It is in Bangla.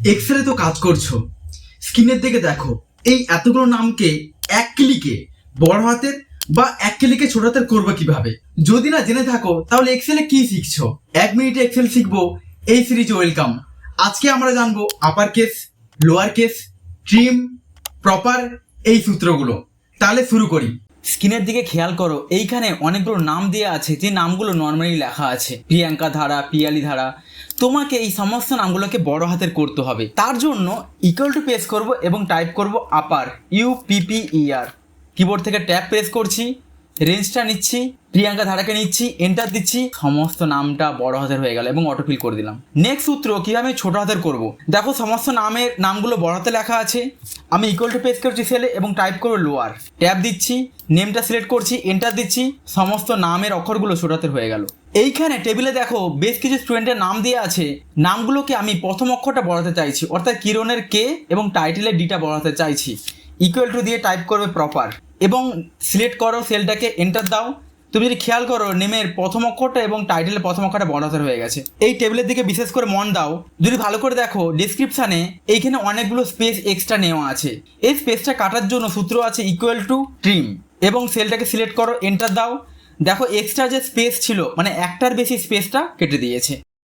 এক্সেলে তো কাজ করছো, স্ক্রিনের দিকে দেখো। এই এতগুলো নামকে এক ক্লিকে বড় হাতের বা এক ক্লিকে ছোট হাতের করবো কিভাবে? যদি না জেনে থাকো তাহলে এক্সেলে কি শিখছো? 1 মিনিটে এক্সেল শিখবো এই সিরিজে ওয়েলকাম। আজকে আমরা জানবো upper case, lower case, trim, proper, এই সূত্রগুলো। তাহলে শুরু করি। স্ক্রিনের দিকে খেয়াল করো, এইখানে অনেকগুলো নাম দেওয়া আছে যে নামগুলো নর্মালি লেখা আছে প্রিয়াঙ্কা ধারা, পিয়ালি ধারা। তোমাকে এই সমস্ত নামগুলোকে বড় হাতের করতে হবে। তার জন্য ইকুয়াল টু প্রেস করব এবং টাইপ করব আপার, UPPER। কিবোর্ড থেকে ট্যাব প্রেস করছি, রেঞ্জটা নিচ্ছি, প্রিয়াঙ্কা ধারাকে নিচ্ছি, এন্টার দিচ্ছি, সমস্ত নামটা বড় হাতের হয়ে গেল এবং অটোফিল করে দিলাম। নেক্সট সূত্র কিভাবে ছোট হাতের করব, দেখো সমস্ত নামগুলো বড় হাতে লেখা আছে। আমি ইকুয়াল টু প্রেস করছি সেলে এবং টাইপ করবো লোয়ার, ট্যাব দিচ্ছি, নেমটা সিলেক্ট করছি, এন্টার দিচ্ছি, সমস্ত নামের অক্ষরগুলো ছোট হাতের হয়ে গেল। এইখানে টেবিলে দেখো বেশ কিছু স্টুডেন্টের নাম দিয়ে আছে। নামগুলোকে আমি প্রথম অক্ষরটা বড়াতে চাইছি, অর্থাৎ কিরণের কে এবং টাইটেলের ডিটা বড়াতে চাইছি। ইকুয়াল টু দিয়ে টাইপ করবে প্রপার এবং সিলেক্ট করো সেলটাকে, এন্টার দাও। তুমি যদি খেয়াল করো নেমের প্রথম অক্ষরটা এবং টাইটেলের প্রথম অক্ষরটা বড় হাতের হয়ে গেছে। এই টেবিলের দিকে বিশেষ করে মন দাও, যদি ভালো করে দেখো ডেসক্রিপশানে এইখানে অনেকগুলো স্পেস এক্সট্রা নেওয়া আছে। এই স্পেসটা কাটার জন্য সূত্র আছে ইকুয়াল টু ট্রিম এবং সেলটাকে সিলেক্ট করো, এন্টার দাও। দেখো এক্সট্রা যে স্পেস ছিল মানে একটার বেশি স্পেসটা কেটে দিয়েছে।